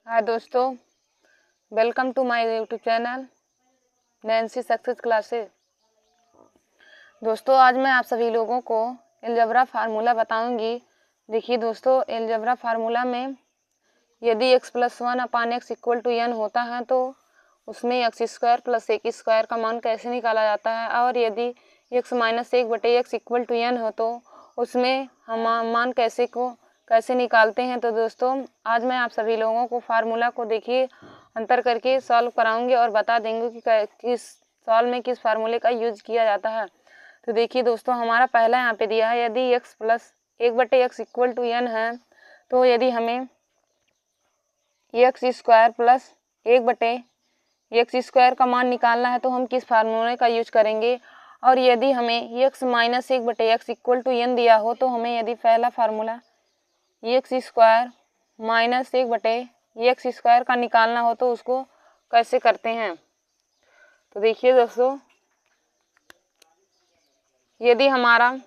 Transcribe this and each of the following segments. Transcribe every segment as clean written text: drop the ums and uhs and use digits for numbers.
हाय दोस्तों, welcome to my YouTube channel Nancy success classes. दोस्तों, आज मैं आप सभी लोगों को अलजेब्रा फार्मूला बताऊंगी। देखिए दोस्तों, अलजेब्रा फार्मूला में यदि x + 1/x = n होता है तो उसमें x² + a² का मान कैसे निकाला जाता है, और यदि x - 1/x = n हो तो उसमें हम मान कैसे निकालते हैं। तो दोस्तों, आज मैं आप सभी लोगों को फार्मूला को देखिए अंतर करके सॉल्व कराऊंगी और बता देंगे कि किस सॉल्व में किस फार्मूले का यूज किया जाता है। तो देखिए दोस्तों, हमारा पहला यहाँ पे दिया है, यदि x + 1/x = n है तो यदि हमें x² + 1/x² का मान निकालना है तो हम किस फार्मूले का यूज करेंगे। और यदि हमें x - 1/x = n दिया हो तो हमें यदि पहला फार्मूला x² - 1/x² का निकालना हो तो उसको कैसे करते हैं। तो देखिए दोस्तों, यदि हमारा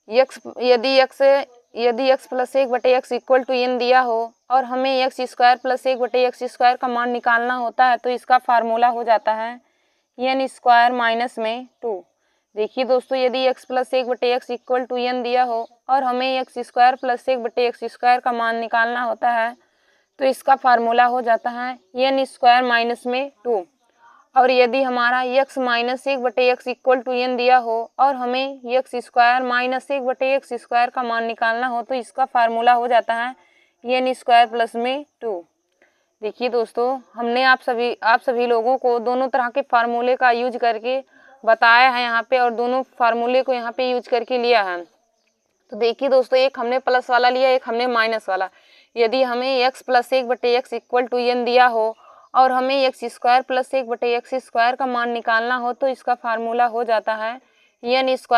x + 1/x = n दिया हो और हमें x² + 1/x² का मान निकालना होता है तो इसका फार्मूला हो जाता है n² - 2। देखिए दोस्तों, यदि x + 1/x = n दिया हो और हमें x² + 1/x² का मान निकालना होता है तो इसका फार्मूला हो जाता है n² - 2। और यदि हमारा x - 1/x = n दिया हो और हमें x² - 1/x² का मान निकालना हो तो इसका फार्मूला हो जाता है n² + 2। देखिए दोस्तों, हमने आप सभी लोगों को दोनों तरह के फार्मूले का यूज करके बताया है यहाँ पे, और दोनों फार्मूले को यहाँ पे यूज करके लिया है। तो देखिए दोस्तों, एक हमने प्लस वाला लिया, एक हमने माइनस वाला। यदि हमें x + 1/x = n दिया हो और हमें x² + 1/x² का मान निकालना हो तो इसका फार्मूला हो जाता है n² -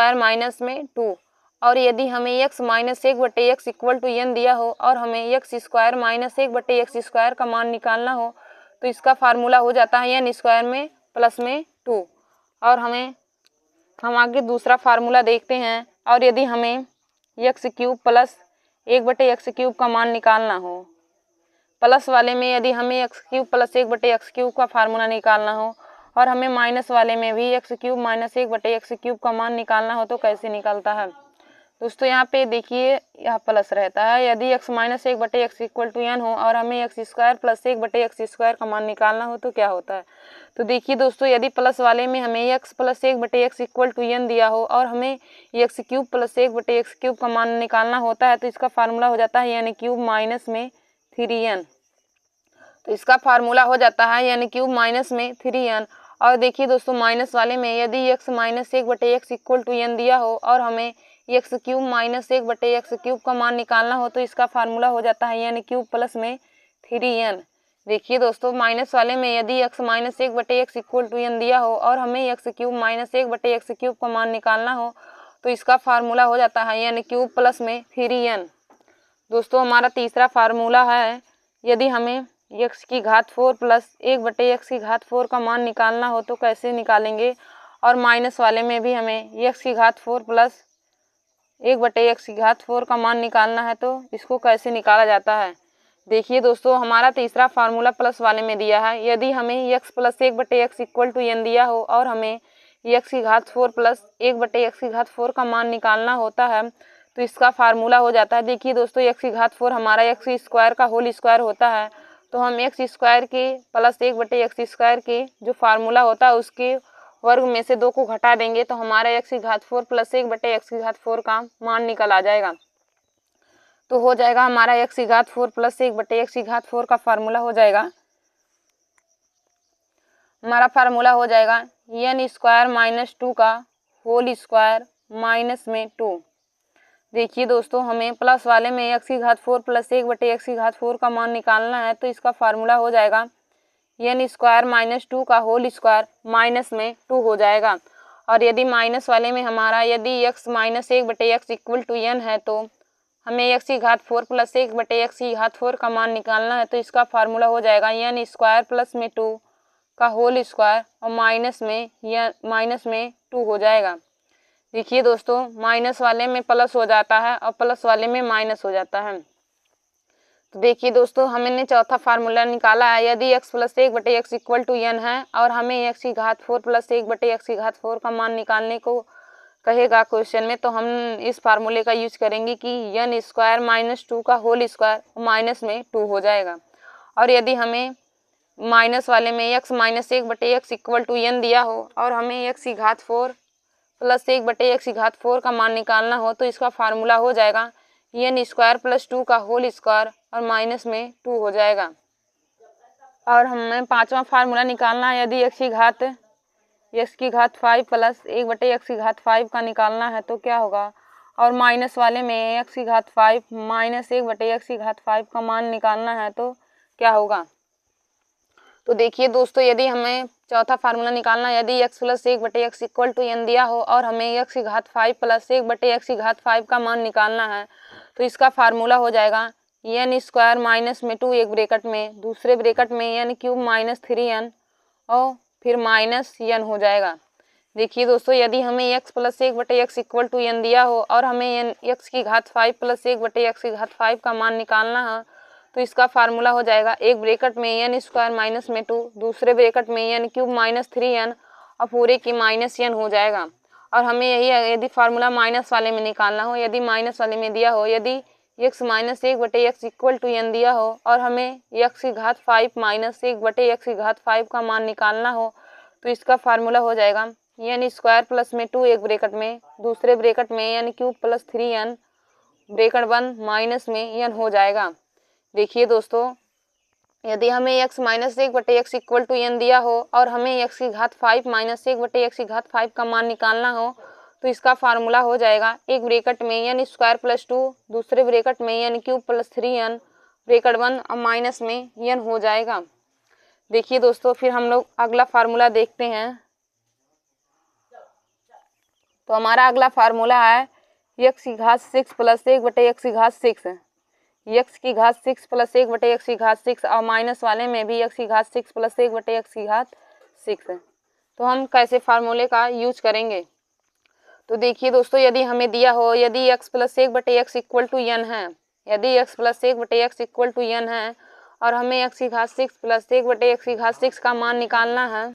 2। और यदि हमें x - 1/x = n दिया हो और हमें x² - 1/x² का मान निकालना हो तो इसका फार्मूला हो जाता है n² + 2। और हम आगे दूसरा फार्मूला देखते हैं। और यदि हमें x³ + 1/x³ का मान निकालना हो, प्लस वाले में यदि हमें x³ + 1/x³ का फार्मूला निकालना हो और हमें माइनस वाले में भी x³ - 1/x³ का मान निकालना हो तो कैसे निकलता है। दोस्तों, यहाँ पे देखिए, यहाँ प्लस रहता है। यदि x - 1/x = n हो और हमें x² + 1/x² का मान निकालना हो तो क्या होता है। तो देखिए दोस्तों, यदि प्लस वाले में हमें x + 1/x = n दिया हो और हमें x³ + 1/x³ का मान निकालना होता है तो इसका फार्मूला हो जाता है n³ - 3n। तो इसका फार्मूला हो जाता है n³ - 3n। और देखिए दोस्तों, माइनस वाले में यदि x - 1/x = n दिया हो और हमें x³ - 1/x³ का मान निकालना हो तो इसका फार्मूला हो जाता है n³ + 3n। देखिए दोस्तों, माइनस वाले में यदि x - 1/x = n दिया हो और हमें x³ - 1/x³ का मान निकालना हो तो इसका फार्मूला हो जाता है n³ + 3n। दोस्तों, हमारा तीसरा फार्मूला है, यदि हमें x⁴ + 1/x⁴ का मान निकालना हो तो कैसे निकालेंगे। और माइनस वाले में भी हमें x⁴ + 1/x⁴ का मान निकालना है तो इसको कैसे निकाला जाता है। देखिए दोस्तों, हमारा तीसरा फार्मूला प्लस वाले में दिया है। यदि हमें x + 1/x = n दिया हो और हमें x⁴ + 1/x⁴ का मान निकालना होता है तो इसका फार्मूला हो जाता है। देखिए दोस्तों, x⁴ हमारा x² का होल स्क्वायर होता है, तो हम x² के प्लस 1/x² के जो फार्मूला होता है उसके वर्ग में से 2 को घटा देंगे तो हमारा x⁴ + 1/x⁴ का मान निकल आ जाएगा। तो हो जाएगा हमारा x⁴ + 1/x⁴ का फार्मूला हो जाएगा, हमारा फार्मूला हो जाएगा n² - 2 का होल स्क्वायर -2। देखिए दोस्तों, हमें प्लस वाले में x⁴ + 1/x⁴ का मान निकालना है तो इसका फार्मूला हो जाएगा n² - 2 का होल स्क्वायर -2 हो जाएगा। और यदि माइनस वाले में हमारा यदि x - 1/x = n है तो हमें x⁴ + 1/x⁴ का मान निकालना है तो इसका फार्मूला हो जाएगा n² + 2 का होल स्क्वायर और -2 हो जाएगा। देखिए दोस्तों, माइनस वाले में प्लस हो जाता है और प्लस वाले में माइनस हो जाता है। तो देखिए दोस्तों, हमने चौथा फार्मूला निकाला है। यदि x plus 1/x equal to n है और हमें x की घात 4 प्लस 1/x की घात 4 का मान निकालने को कहेगा क्वेश्चन में, तो हम इस फार्मूले का यूज करेंगे कि n स्क्वायर माइनस 2 का होल स्क्वायर माइनस में 2 हो जाएगा। और यदि हमें माइनस वाले में x minus 1/x equal to n दिया हो और हमें x की घात 4 प्लस 1/x की घात 4 का मान निकालना हो, तो इसका फार्मूला हो जाएगा n स्क्वायर प्लस 2 का होल स्क्वायर और माइनस में 2 हो जाएगा। और हमें पांचवा फार्मूला निकालना है। यदि x की घात 5 प्लस 1/x की घात 5 का निकालना है तो क्या होगा, और माइनस वाले में x की घात 5 माइनस 1/x की घात 5 का मान निकालना है तो क्या होगा। तो देखिए दोस्तों, यदि हमें चौथा फार्मूला निकालना है, यदि x plus 1/x equal to n दिया हो और हमें x की घात 5 प्लस 1/x की घात 5 का मान निकालना है, तो इसका फार्मूला हो जाएगा n स्क्वायर माइनस में 2 एक ब्रैकेट में, दूसरे ब्रैकेट में n क्यूब माइनस 3n और फिर माइनस n हो जाएगा। देखिए दोस्तों, यदि हमें x plus 1/x equal to n दिया हो और हमें x की घात 5 प्लस 1/x की घात 5 का मान निकालना है, तो इसका फार्मूला हो जाएगा एक ब्रैकेट में n स्क्वायर माइनस में 2, दूसरे ब्रैकेट में n क्यूब माइनस 3n और पूरे की माइनस n हो जाएगा। और हमें यही यदि फार्मूला माइनस वाले में निकालना हो, यदि माइनस वाले में दिया हो, यदि x minus 1/x equal to n दिया हो और हमें x की घात 5 माइनस 1/x की घात 5 का मान निकालना हो, तो इसका फार्मूला हो जाएगा n स्क्वायर प्लस में 2 एक ब्रैकेट में, दूसरे ब्रैकेट में n cube plus 3n bracket 1 minus में n हो जाएगा। देखिए दोस्तों, यदि हमें x minus 1/x equal to n दिया हो और हमें x की घात 5 माइनस 1/x की घात 5 का मान निकालना हो, तो इसका फार्मूला हो जाएगा एक ब्रैकेट में n स्क्वायर प्लस 2, दूसरे ब्रैकेट में n cube plus 3n bracket 1 और माइनस में n हो जाएगा। देखिए दोस्तों, फिर हम लोग अगला फार्मूला देखते हैं। तो हमारा अगला फार्मूला है x की घात 6 प्लस 1/x की घात 6, x की घात 6 प्लस 1/x की घात 6 और माइनस वाले में भी x की घात 6 प्लस 1/x की घात 6। तो हम कैसे फार्मूले का यूज करेंगे। तो देखिए दोस्तों, यदि हमें दिया हो, यदि x plus 1/x equal to n है, यदि x plus 1/x equal to n है और हमें x की घात 6 प्लस 1/x की घात 6 का मान निकालना है,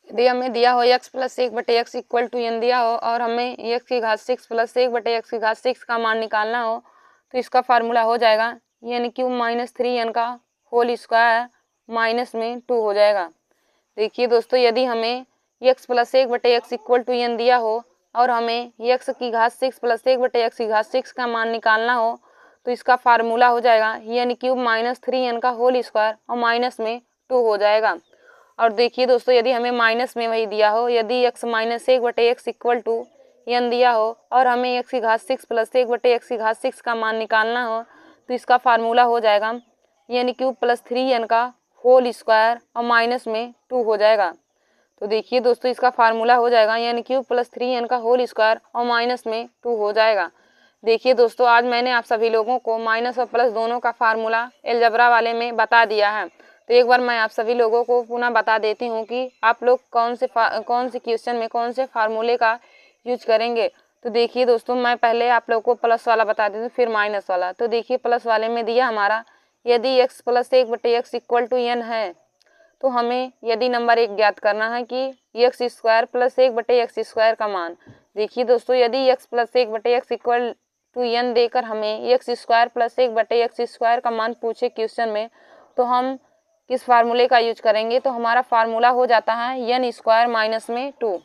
यदि हमें दिया हो x plus 1/x equal to n दिया हो और हमें x की घात 6 प्लस 1/x की घात 6 का मान निकालना हो, तो इसका फार्मूला हो जाएगा n क्यूब माइनस 3n का होल स्क्वायर माइनस में 2 हो जाएगा। देखिए दोस्तों, यदि हमें x plus 1/x equal to n दिया हो और हमें x की घात 6 प्लस 1/x की घात 6 का मान निकालना हो, तो इसका फार्मूला हो जाएगा n क्यूब माइनस 3n का होल स्क्वायर और माइनस में 2 हो जाएगा। और देखिए दोस्तों, यदि हमें माइनस में वही दिया हो, यदि x minus 1/x equal to n दिया हो और हमें x की घात 6 प्लस 1/x की घात 6 का मान निकालना हो, तो इसका फार्मूला हो जाएगा n क्यूब प्लस 3n का होल स्क्वायर और माइनस में 2 हो जाएगा। तो देखिए दोस्तों, इसका फार्मूला हो जाएगा n क्यूब प्लस 3n का होल स्क्वायर और माइनस में 2 हो जाएगा। देखिए दोस्तों, आज मैंने आप सभी लोगों को माइनस और प्लस दोनों का फार्मूला अलजेब्रा वाले में बता दिया है। तो एक बार मैं आप सभी लोगों को पुनः बता देती हूँ कि आप लोग कौन से क्वेश्चन में कौन से फार्मूले का यूज करेंगे। तो देखिए दोस्तों, मैं पहले आप लोगों को प्लस वाला बता देती हूँ, फिर माइनस वाला। तो देखिए, प्लस वाले में दिया हमारा, यदि x plus 1/x equal to n है, तो हमें यदि नंबर 1 ज्ञात करना है कि x square plus 1/x square का मान। देखिए दोस्तों, यदि x plus 1/x equal to n देकर हमें x square plus 1/x square का मान पूछे क्वेश्चन में, तो हम किस फार्मूले का यूज करेंगे। तो हमारा फार्मूला हो जाता है n स्क्वायर माइनस में 2।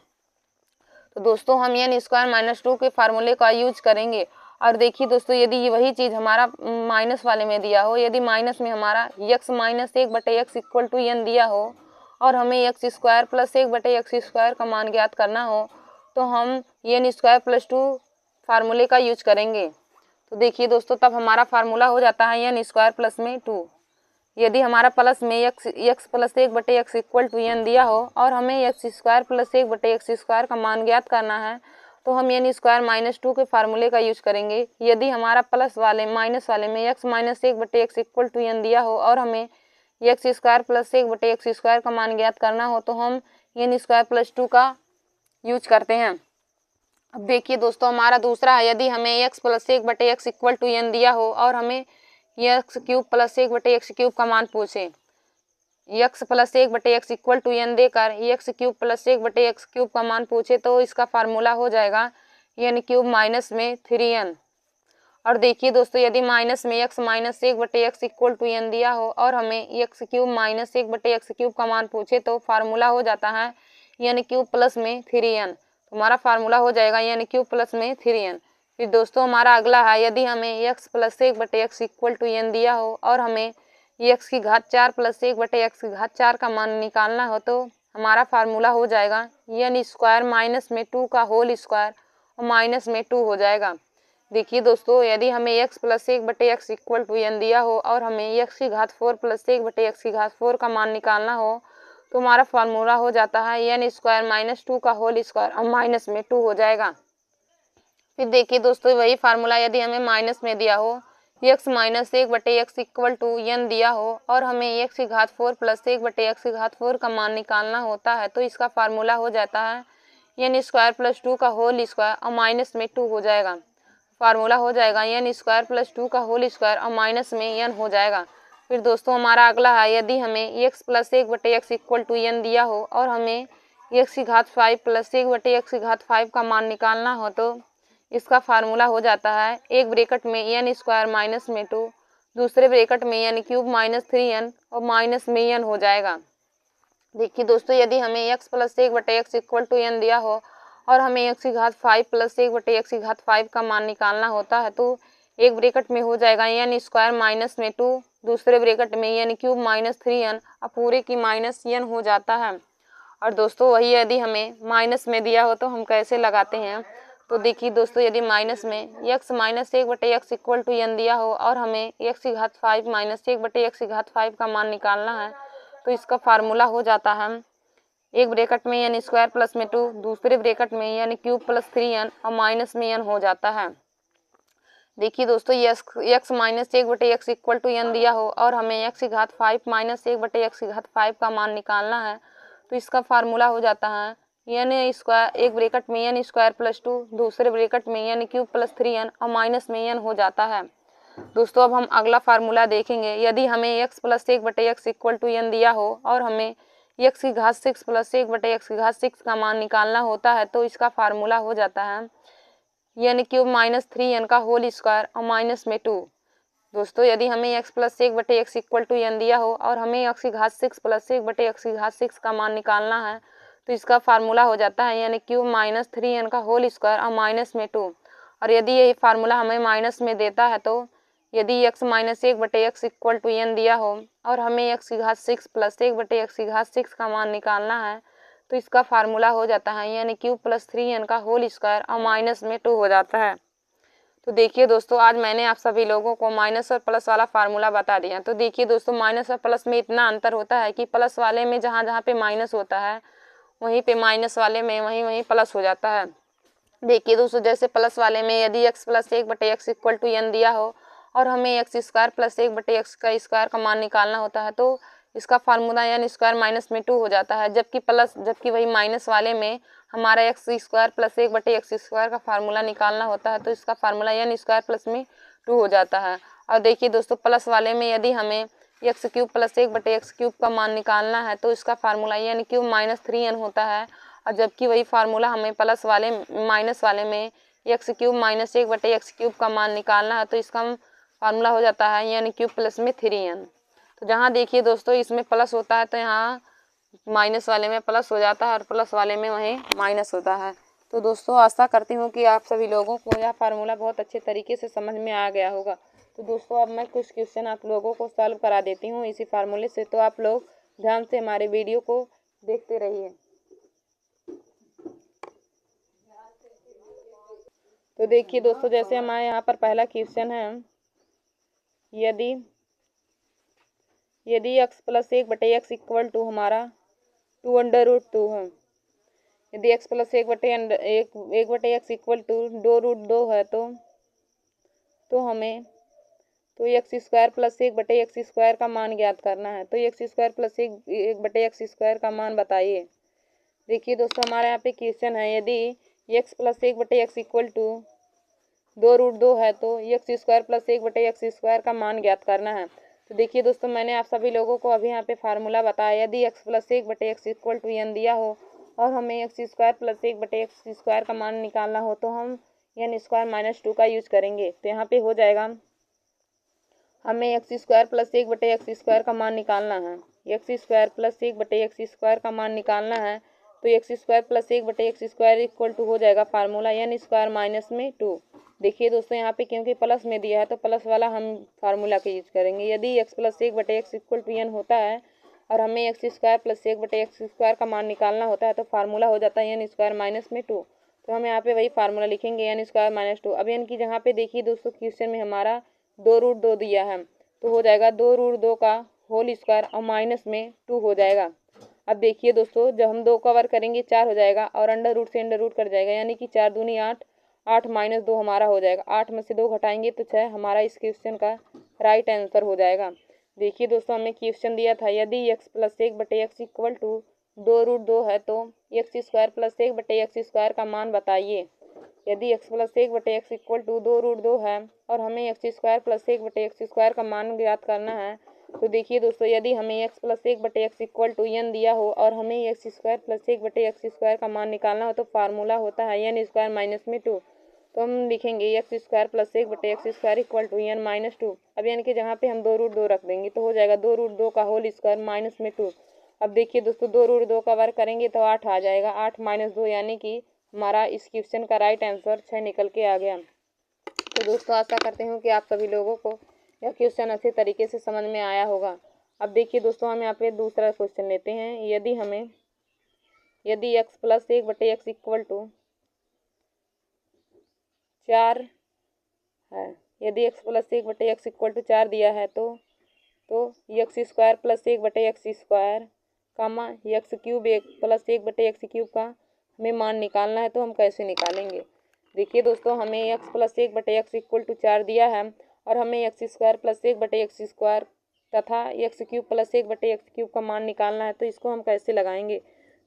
तो दोस्तों, हम n स्क्वायर माइनस 2 के फार्मूले का यूज करेंगे। और देखिए दोस्तों, यदि वही चीज़ हमारा माइनस वाले में दिया हो, यदि माइनस में हमारा x minus 1/x equal to n दिया हो और हमें x square plus 1/x square का मान ज्ञात करना हो, तो हम n स्क्वायर प्लस 2 फार्मूले का यूज करेंगे। तो देखिए दोस्तों, तब हमारा फार्मूला हो जाता है n स्क्वायर प्लस में 2। यदि हमारा प्लस में x plus 1/x equal to n दिया हो और हमें x square plus 1/x square का मान ज्ञात करना है, तो हम n स्क्वायर माइनस 2 के फार्मूले का यूज करेंगे। यदि हमारा प्लस वाले माइनस वाले में x minus 1/x equal to n दिया हो और हमें x square plus 1/x square का मान ज्ञात करना हो, तो हम n स्क्वायर प्लस 2 का यूज करते हैं। अब देखिए दोस्तों, हमारा दूसरा है, यदि हमें x plus 1/x equal to n दिया हो और हमें एक्स क्यूब प्लस 1/x³ का मान पूछे, x plus 1/x equal to n देकर एक्स क्यूब प्लस 1/x³ का मान पूछे तो इसका फार्मूला हो जाएगा n क्यूब माइनस में 3n। और देखिए दोस्तों, यदि माइनस में x minus 1/x equal to n दिया हो और हमें x क्यूब माइनस 1/x³ का मान पूछे तो फार्मूला हो जाता है n क्यूब प्लस में 3n। हमारा फार्मूला हो जाएगा n क्यूब प्लस में 3n। फिर दोस्तों हमारा अगला है, यदि हमें x plus 1/x equal to n दिया हो और हमें x की घात 4 प्लस 1/x की घात 4 का मान निकालना हो तो हमारा फार्मूला हो जाएगा n स्क्वायर माइनस में 2 का होल स्क्वायर और माइनस में 2 हो जाएगा। देखिए दोस्तों, यदि हमें x plus 1/x equal to n दिया हो और हमें x की घात 4 प्लस 1/x की घात 4 का मान निकालना हो तो हमारा फार्मूला हो जाता है n स्क्वायर माइनस 2 का होल स्क्वायर और माइनस में 2 हो जाएगा। फिर देखिए दोस्तों, वही फार्मूला यदि हमें माइनस में दिया हो x minus 1/x equal to n दिया हो और हमें x की घात 4 प्लस 1/x की घात 4 का मान निकालना होता है तो इसका फार्मूला हो जाता है n स्क्वायर प्लस 2 का होल स्क्वायर और माइनस में 2 हो जाएगा। फार्मूला हो जाएगा n स्क्वायर प्लस 2 का होल स्क्वायर और माइनस में n हो जाएगा। फिर दोस्तों हमारा अगला है, यदि हमें x plus 1/x equal to n दिया हो और हमें x की घात 5 प्लस 1/x की घात 5 का मान निकालना हो तो इसका फार्मूला हो जाता है एक ब्रैकेट में n स्क्वायर माइनस में 2, दूसरे ब्रैकेट में n क्यूब माइनस 3n और माइनस में n हो जाएगा। देखिए दोस्तों, यदि हमें x plus 1/x equal to n दिया हो और हमें x की घात 5 प्लस 1/x की घात 5 का मान निकालना होता है तो एक ब्रैकेट में हो जाएगा n स्क्वायर माइनस में 2, दूसरे ब्रैकेट में n क्यूब माइनस 3n और पूरे की माइनस n हो जाता है। और दोस्तों वही यदि हमें माइनस में दिया हो तो हम कैसे लगाते हैं, तो देखिए दोस्तों, यदि माइनस में x minus 1/x equal to n दिया हो और हमें x की घात 5 माइनस 1/x की घात 5 का मान निकालना है तो इसका फार्मूला हो जाता है एक ब्रैकेट में n स्क्वायर प्लस में 2, दूसरे ब्रैकेट में n क्यूब प्लस 3n और माइनस में n हो जाता है। देखिए दोस्तों, x minus 1/x equal to n दिया हो और हमें x की घात 5 माइनस 1/x की घात 5 का मान निकालना है तो इसका फार्मूला हो जाता है n स्क्वायर एक ब्रैकेट में n स्क्वायर प्लस 2, दूसरे ब्रैकेट में n क्यूब प्लस 3n और माइनस में n हो जाता है। दोस्तों अब हम अगला फार्मूला देखेंगे, यदि हमें x plus 1/x equal to n दिया हो और हमें x की घात 6 प्लस 1/x की घात 6 का मान निकालना होता है तो इसका फार्मूला हो जाता है n क्यूब माइनस 3n का होल स्क्वायर और माइनस में 2। दोस्तों यदि हमें x plus 1/x equal to n दिया हो और हमें x की घात 6 प्लस 1/x की घात 6 का मान निकालना है तो इसका फार्मूला हो जाता है n क्यूब माइनस 3n का होल स्क्वायर और माइनस में 2। और यदि यही फार्मूला हमें माइनस में देता है तो यदि x minus 1/x equal to n दिया हो और हमें x की घात 6 प्लस 1/x की घात 6 का मान निकालना है तो इसका फार्मूला हो जाता है n क्यूब प्लस 3n का होल स्क्वायर और माइनस में 2 हो जाता है। तो देखिए दोस्तों, आज मैंने आप सभी लोगों को माइनस और प्लस वाला फार्मूला बता दिया। तो देखिए दोस्तों, माइनस और प्लस में इतना अंतर होता है कि प्लस वाले में जहाँ जहाँ पे माइनस होता है वहीं पे माइनस वाले में वहीं प्लस हो जाता है। देखिए दोस्तों, जैसे प्लस वाले में यदि x plus 1/x equal to n दिया हो और हमें x स्क्वायर प्लस 1/x का स्क्वायर का मान निकालना होता है तो इसका फार्मूला n स्क्वायर माइनस में 2 हो जाता है। जबकि वही माइनस वाले में हमारा x square plus 1/x square का फार्मूला निकालना होता है तो इसका फार्मूला n स्क्वायर प्लस में 2 हो जाता है। और देखिए दोस्तों, प्लस वाले में यदि हमें x क्यूब प्लस 1/x³ का मान निकालना है तो इसका formula n cube minus 3n होता है। और जबकि वही फार्मूला हमें प्लस वाले माइनस वाले में x क्यूब माइनस 1/x³ का मान निकालना है तो इसका फार्मूला हो जाता है n क्यूब प्लस में 3n। तो जहाँ देखिए दोस्तों इसमें प्लस होता है तो यहाँ माइनस वाले में प्लस हो जाता है और प्लस वाले में वहीं माइनस होता है। तो दोस्तों आशा करती हूँ कि आप सभी लोगों को यह फार्मूला बहुत अच्छे तरीके से समझ में आ गया होगा। तो दोस्तों अब मैं कुछ क्वेश्चन आप लोगों को सॉल्व करा देती हूँ इसी फार्मूले से, तो आप लोग ध्यान से हमारे वीडियो को देखते रहिए। तो देखिए दोस्तों, जैसे हमारे यहाँ पर पहला क्वेश्चन है, यदि x plus 1/x equal to हमारा 2√2 है, यदि x plus 1/x equal to 2√2 है तो हमें x square plus 1/x square का मान ज्ञात करना है। तो x square plus 1/x square का मान बताइए। देखिए दोस्तों, हमारे यहाँ पे क्वेश्चन है, यदि x plus 1/x equal to 2√2 है तो एक्स स्क्वायर प्लस 1/x² का मान ज्ञात करना है। तो देखिए दोस्तों, मैंने आप सभी लोगों को अभी यहाँ पे फार्मूला बताया। यदि x plus 1/x equal to n दिया हो और हमें एक्स स्क्वायर प्लस 1/x² का मान निकालना हो तो हम n स्क्वायर माइनस 2 का यूज करेंगे। तो यहाँ पे हो जाएगा, हमें एक्स स्क्वायर प्लस 1/x² का मान निकालना है। एक्स स्क्वायर प्लस 1/x² का मान निकालना है तो x square plus 1/x² equal to हो जाएगा फार्मूला n स्क्वायर माइनस में 2। देखिए दोस्तों, यहाँ पे क्योंकि प्लस में दिया है तो प्लस वाला हम फार्मूला का यूज करेंगे। यदि x plus 1/x equal to n होता है और हमें एक्स स्क्वायर प्लस 1/x² का मान निकालना होता है तो फार्मूला हो जाता है n स्क्वायर माइनस में 2। तो हम यहाँ पे वही फार्मूला लिखेंगे n स्क्वायर माइनस 2। अब n की जगह पे देखिए दोस्तों, क्वेश्चन में हमारा 2√2 दिया है तो हो जाएगा 2√2 का होल स्क्वायर और माइनस में 2 हो जाएगा। अब देखिए दोस्तों, जब हम 2 कवर करेंगे 4 हो जाएगा और अंडर रूट से अंडर रूट कट जाएगा, यानी कि 4 दूनी 8, 8 माइनस 2 हमारा हो जाएगा। 8 में से 2 घटाएंगे तो 6 हमारा इस क्वेश्चन का राइट आंसर हो जाएगा। देखिए दोस्तों, हमें क्वेश्चन दिया था यदि x plus 1/x equal to 2√2 है तो एक्स स्क्वायर प्लस 1/x² का मान बताइए। यदि x plus 1/x equal to 2√2 है और हमें एक्स स्क्वायर प्लस 1/x² का मान ज्ञात करना है तो देखिए दोस्तों, यदि हमें x plus 1/x equal to n दिया हो और हमें एक्स स्क्वायर प्लस 1/x² का मान निकालना हो तो फार्मूला होता है n स्क्वायर माइनस में 2। तो हम लिखेंगे x square plus 1/x² equal to n minus 2। अब n की जगह पे हम 2√2 रख देंगे तो हो जाएगा 2√2 का होल स्क्वायर माइनस में 2। अब देखिए दोस्तों, 2√2 का वर्ग करेंगे तो 8 आ जाएगा। 8 माइनस 2 यानी कि हमारा इस क्वेश्चन का राइट आंसर 6 निकल के आ गया। तो दोस्तों, आशा करते हूँ कि आप सभी लोगों को यह क्वेश्चन अच्छे तरीके से समझ में आया होगा। अब देखिए दोस्तों, हम यहाँ पे दूसरा क्वेश्चन लेते हैं। यदि x plus 1/x equal to 4 है, यदि x plus 1/x equal to 4 दिया है तो एक्स स्क्वायर प्लस 1/x² कामा एक्स क्यूब प्लस 1/x³ का हमें मान निकालना है तो हम कैसे निकालेंगे। देखिए दोस्तों, हमें x plus 1/x equal to 4 दिया है और हमें एक्स स्क्वायर प्लस 1/x² तथा एक्स क्यूब प्लस 1/x³ का मान निकालना है तो इसको हम कैसे लगाएंगे।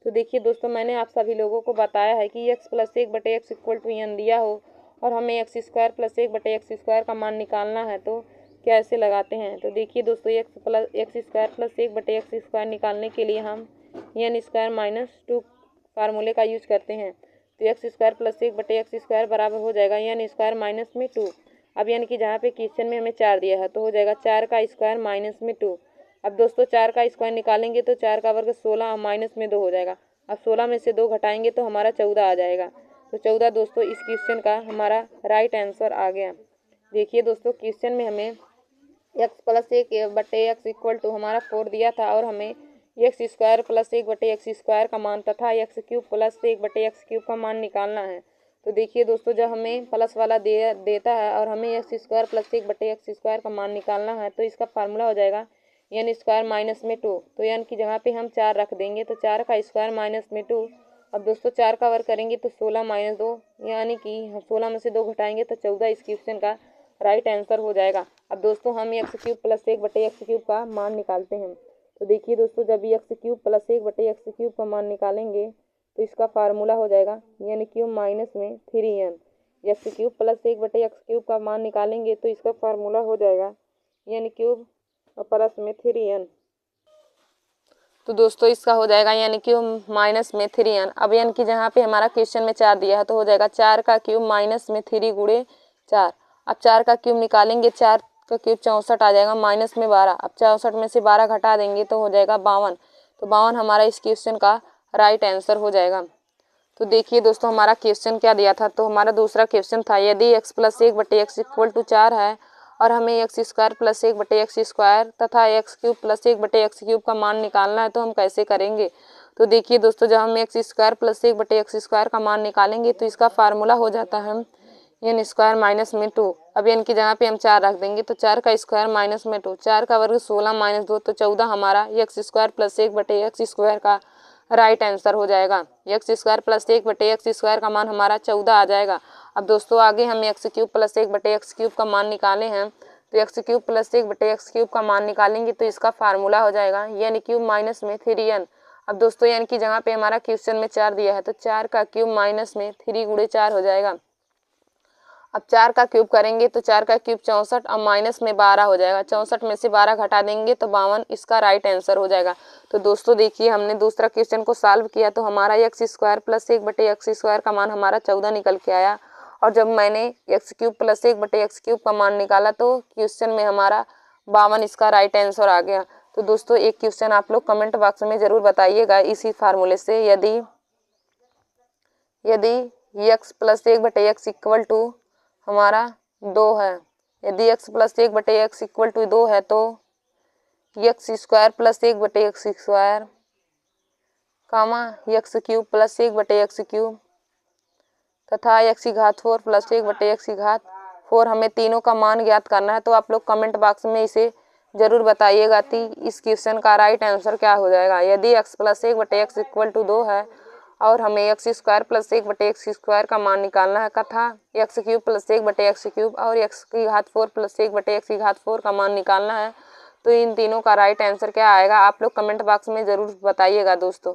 तो देखिए दोस्तों, मैंने आप सभी लोगों को बताया है कि x plus 1/x equal to n दिया हो और हमें एक्स स्क्वायर प्लस 1/x² का मान निकालना है तो कैसे लगाते हैं। तो देखिए दोस्तों, एक्स स्क्वायर प्लस 1/x² निकालने के लिए हम n स्क्वायर माइनस 2 फार्मूले का यूज करते हैं। तो एक्स स्क्वायर प्लस 1/x² बराबर हो जाएगा n स्क्वायर माइनस में 2। अब n की जहाँ पे क्वेश्चन में हमें 4 दिया है तो हो जाएगा 4 का स्क्वायर माइनस में 2। अब दोस्तों, 4 का स्क्वायर निकालेंगे तो 4 का वर्ग 16 और माइनस में 2 हो जाएगा। अब 16 में से 2 घटाएंगे तो हमारा 14 आ जाएगा। तो 14 दोस्तों इस क्वेश्चन का हमारा राइट आंसर आ गया। देखिए दोस्तों, क्वेश्चन में हमें x plus 1/x equal to हमारा 4 दिया था और हमें एक्स स्क्वायर प्लस 1/x² का मान तथा एक्स क्यूब प्लस 1/x³ का मान निकालना है। तो देखिए दोस्तों, जब हमें प्लस वाला देता है और हमें एक्स स्क्वायर प्लस 1/x² का मान निकालना है तो इसका फार्मूला हो जाएगा n स्क्वायर माइनस में 2। तो n की जगह पे हम 4 रख देंगे तो 4 का स्क्वायर माइनस में 2। अब दोस्तों, 4 का वर्ग करेंगे तो 16 माइनस 2 यानी कि 16 में से 2 घटाएंगे तो 14 इस क्वेश्चन का राइट आंसर हो जाएगा। अब दोस्तों, हम एक्स क्यूब प्लस 1/x³ का मान निकालते हैं। तो देखिए दोस्तों, जब एक्स क्यूब प्लस 1/x³ का मान निकालेंगे तो इसका फार्मूला हो जाएगा n क्यूब माइनस में 3n। X cube plus 1/x³ का मान निकालेंगे तो इसका फार्मूला हो जाएगा n क्यूब प्लस में 3n। तो दोस्तों, इसका हो जाएगा n क्यूब माइनस में 3n। अब n की जहाँ पे हमारा क्वेश्चन में 4 दिया है तो हो जाएगा 4 का क्यूब माइनस में 3 गुणे 4। अब 4 का क्यूब निकालेंगे, 4 का क्यूब 64 आ जाएगा माइनस में 12। अब 64 में से 12 घटा देंगे तो हो जाएगा 52। तो 52 हमारा इस क्वेश्चन का राइट आंसर हो जाएगा। तो देखिए दोस्तों, हमारा क्वेश्चन क्या दिया था। तो हमारा दूसरा क्वेश्चन था यदि x plus 1/x equal to 4 है और हमें एक्स स्क्वायर प्लस 1/x² तथा एक्स क्यूब प्लस 1/x³ का मान निकालना है तो हम कैसे करेंगे। तो देखिए दोस्तों, जब हम एक्स स्क्वायर प्लस 1/x² का मान निकालेंगे तो इसका फार्मूला हो जाता है n स्क्वायर माइनस में 2। अब n की जगह पे हम 4 रख देंगे तो 4 का स्क्वायर माइनस में 2। 4 का वर्ग 16 माइनस 2 तो 14 हमारा एक्स स्क्वायर प्लस 1/x² का राइट आंसर हो जाएगा। एक्स स्क्वायर प्लस 1/x² का मान हमारा 14 आ जाएगा। अब दोस्तों, आगे हम एक्स क्यूब प्लस 1/x³ का मान निकाले हैं तो एक्स क्यूब प्लस 1/x³ का मान निकालेंगे तो इसका फार्मूला हो जाएगा n क्यूब माइनस में 3n। अब दोस्तों, n की जगह पे हमारा क्वेश्चन में 4 दिया है तो 4 का क्यूब माइनस में 3 गुणे 4 हो जाएगा। अब 4 का क्यूब करेंगे तो 4 का क्यूब 64 और माइनस में 12 हो जाएगा। 64 में से 12 घटा देंगे तो 52 इसका राइट आंसर हो जाएगा। तो दोस्तों देखिए हमने दूसरा क्वेश्चन को सॉल्व किया तो हमारा एक्स स्क्वायर प्लस 1/x² का मान हमारा 14 निकल के आया। और जब मैंने एक्स क्यूब प्लस 1/x³ का मान निकाला तो क्वेश्चन में हमारा 52 इसका राइट आंसर आ गया। तो दोस्तों एक क्वेश्चन आप लोग कमेंट बॉक्स में ज़रूर बताइएगा इसी फार्मूले से। यदि x plus 1/x equal to हमारा 2 है, यदि x plus 1/x equal to 2 है तो एक्स स्क्वायर प्लस 1/x² कामा एक्स क्यूब प्लस 1/x³ तथा x की घात 4 प्लस 1/x की घात 4 हमें तीनों का मान ज्ञात करना है। तो आप लोग कमेंट बॉक्स में इसे ज़रूर बताइएगा कि इस क्वेश्चन का राइट आंसर क्या हो जाएगा। यदि x plus 1/x equal to 2 है और हमें एक्स स्क्वायर प्लस 1/x² का मान निकालना है तथा एक्स क्यूब प्लस 1/x³ और x की घात 4 प्लस 1/x की घात 4 का मान निकालना है, तो इन तीनों का राइट आंसर क्या आएगा आप लोग कमेंट बॉक्स में ज़रूर बताइएगा दोस्तों।